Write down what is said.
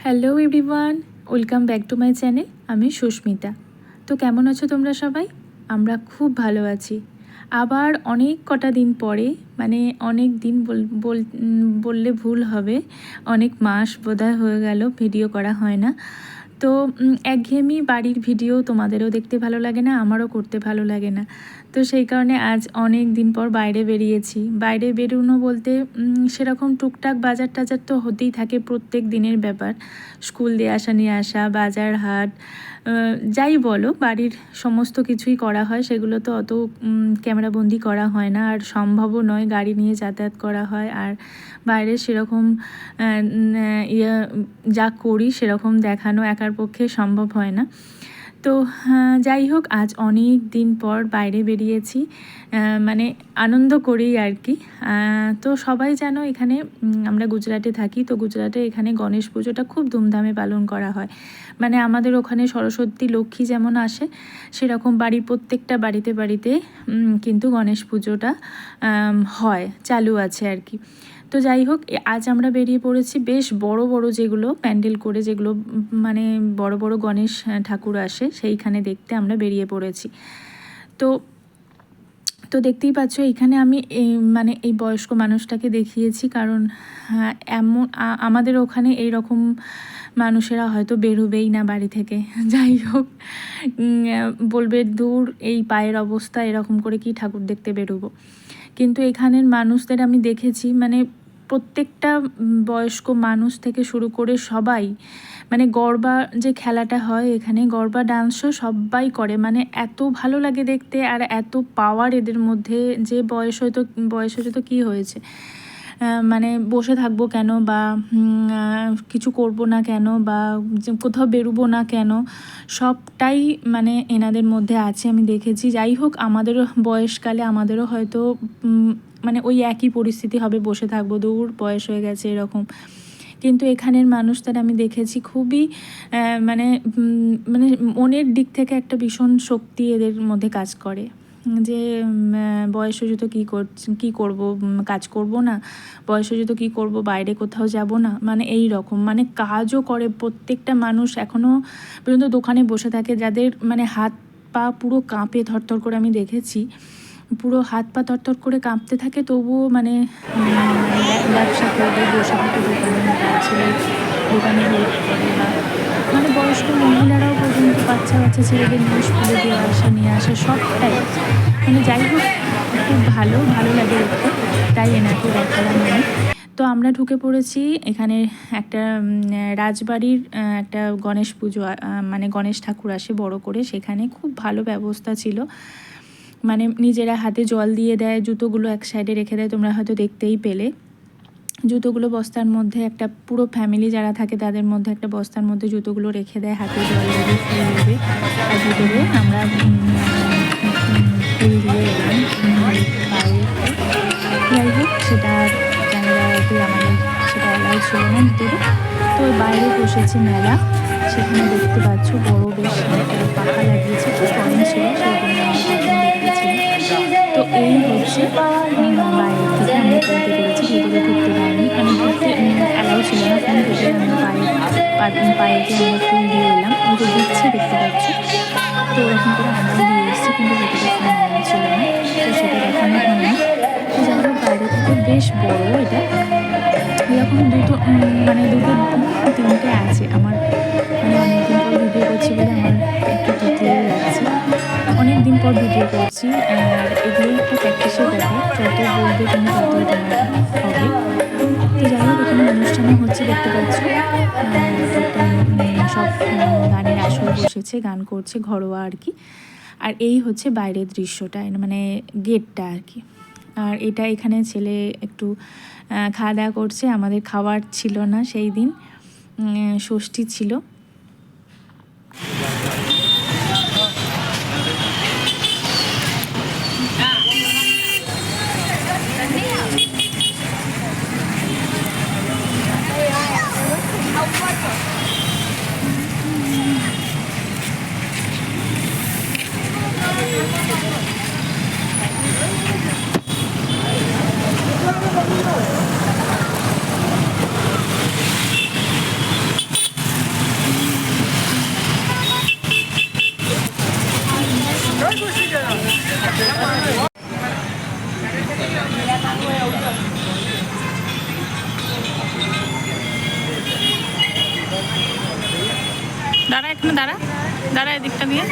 Hello everyone, welcome back to my channel. আমি সুস্মিতা। তো কেমন আছো তোমরা সবাই? আমরা খুব ভালো আছি। আবার অনেক কটা দিন পরে, মানে অনেক দিন বললে ভুল হবে, অনেক মাস বোধহয় হয়ে গেল ভিডিও করা হয় না। তো একঘেয়েমি বাড়ির ভিডিও তোমাদেরও দেখতে ভালো লাগে না, আমারও করতে ভালো লাগে না। তো সেই কারণে আজ অনেক দিন পর বাইরে বেরিয়েছি। বাইরে বেরোনো বলতে সেরকম টুকটাক বাজার টাজার তো হতেই থাকে, প্রত্যেক দিনের ব্যাপার। স্কুল দিয়ে আসা, নিয়ে আসা, বাজার হাট, যাই বলো, বাড়ির সমস্ত কিছুই করা হয়। সেগুলো তো অত ক্যামেরাবন্দি করা হয় না, আর সম্ভবও নয়। গাড়ি নিয়ে যাতায়াত করা হয়, আর বাইরে সেরকম যা করি সেরকম দেখানো একার পক্ষে সম্ভব হয় না। তো যাই হোক, আজ অনেক দিন পর বাইরে বেরিয়েছি, মানে আনন্দ করেই আর কি। তো সবাই জানো এখানে আমরা গুজরাটে থাকি, তো গুজরাটে এখানে গণেশ পুজোটা খুব ধুমধামে পালন করা হয়। মানে আমাদের ওখানে সরস্বতী লক্ষ্মী যেমন আসে, সেরকম বাড়ির প্রত্যেকটা বাড়িতে কিন্তু গণেশ পুজোটা হয়, চালু আছে আর কি। তো যাই হোক, আজ আমরা বেরিয়ে পড়েছি বেশ বড় বড় যেগুলো প্যান্ডেল করে, যেগুলো মানে বড় বড় গণেশ ঠাকুর আসে, সেইখানে দেখতে আমরা বেরিয়ে পড়েছি। তো তো দেখতেই পাচ্ছ, এখানে আমি মানে এই বয়স্ক মানুষটাকে দেখিয়েছি, কারণ এমন আমাদের ওখানে এই রকম মানুষেরা হয়তো বেরোবেই না বাড়ি থেকে। যাই হোক, বলবে দূর, এই পায়ের অবস্থা, এরকম করে কি ঠাকুর দেখতে বেরোবো। কিন্তু এখানের মানুষদের আমি দেখেছি, মানে প্রত্যেকটা বয়স্ক মানুষ থেকে শুরু করে সবাই, মানে গরবা যে খেলাটা হয় এখানে, গরবা ডান্সও সবাই করে। মানে এত ভালো লাগে দেখতে, আর এত পাওয়ার এদের মধ্যে, যে বয়স হয়তো তো কী হয়েছে, মানে বসে থাকবো কেন, বা কিছু করব না কেন, বা কোথাও বেরোবো না কেন, সবটাই মানে এনাদের মধ্যে আছে, আমি দেখেছি। যাই হোক, আমাদেরও বয়সকালে আমাদেরও হয়তো মানে ওই একই পরিস্থিতি হবে, বসে থাকবো, দূর বয়স হয়ে গেছে এরকম। কিন্তু এখানের মানুষদের আমি দেখেছি খুবই মানে মানে মনের দিক থেকে একটা ভীষণ শক্তি এদের মধ্যে কাজ করে, যে বয়স হয়েছে তো কী করব, কাজ করব না, বয়স হয়েছে তো কী করব, বাইরে কোথাও যাব না, মানে এই রকম। মানে কাজও করে প্রত্যেকটা মানুষ, এখনও পর্যন্ত দোকানে বসে থাকে, যাদের মানে হাত পা পুরো কাঁপে থরথর করে, আমি দেখেছি পুরো হাত পা থরথর করে কাঁপতে থাকে, তবুও মানে ব্যবসা করবে, বসে থাকে দোকানে, বা ছেলে দোকানে হেল্প করে, বা মানে বয়স্ক মহিলারাও পর্যন্ত বাচ্চা ছেলেদের নিয়ে স্কুলে নিয়ে আসা সবটাই। মানে যাই হোক, খুব ভালো লাগে দেখতে, তাই এনাকে দেখালাম আমি। তো আমরা ঢুকে পড়েছি এখানে একটা রাজবাড়ির একটা গণেশ পুজো, মানে গণেশ ঠাকুর আসে বড় করে, সেখানে খুব ভালো ব্যবস্থা ছিল। মানে নিজেরা হাতে জল দিয়ে দেয়, জুতোগুলো এক সাইডে রেখে দেয়, তোমরা হয়তো দেখতেই পেলে। জুতোগুলো বস্তার মধ্যে, একটা পুরো ফ্যামিলি যারা থাকে তাদের মধ্যে একটা বস্তার মধ্যে জুতোগুলো রেখে দেয়, হাতে জল দেবে, ফুল দেবে, আর ভিতরে আমরা ফুল দিয়ে এলাম পায়ে। যাই হোক, সেটা ক্যামেরাতে আমাদের সেটা অ্যালাউ ছিল না ভিতরে। তো বাইরে বসেছে মেলা, সেখানে দেখতে পাচ্ছ বড় বেশ পাখা লাগিয়েছে, খুব গরম ছিল, সেই জন্য আমরা দেখেছিলাম। তো এই হচ্ছে বাইরে থেকে আমরা তুলতে পেরেছি, ভেতরে ঢুকতে পারিনি, মানে ঢুকতে অ্যালাউ ছিল না, ফোন থেকে আমরা পায়েতে আমরা ফুল দিয়ে এলাম, ওই যে দিচ্ছে দেখতে পাচ্ছ। তো ওরকম করে আমরাও দিয়ে এসেছি, কিন্তু ভেতরে ফোন অ্যালাউ ছিল না, তো সেটা দেখানো হয়নি। তো যাই হোক, বাইরে থেকে বেশ বড় এটা, এরকম দুটো তিনটে আছে। আমার মানে অনেকদিন পর ভিডিও করছি বলে আমার একটু তৃতীয় লাগছে, অনেক দিন পর ভিডিও করছি, আর এগুলো একটা প্র্যাকটিসের ব্যাপার, যত বলবে তুমি ততই তোমার হবে। তো যাই হোক, এখানে অনুষ্ঠানও হচ্ছে দেখতে পাচ্ছ, সব গানের আসর বসেছে, গান করছে ঘরোয়া আর কি। আর এই হচ্ছে বাইরের দৃশ্যটা, মানে গেটটা আর কি। আর এটা এখানে ছেলে একটু খাওয়া দাওয়া করছে, আমাদের খাবার ছিল না সেই দিন, ষষ্ঠী ছিল। দাঁড়া এখানে, দাঁড়া দাঁড়া এদিকটা দিয়ে।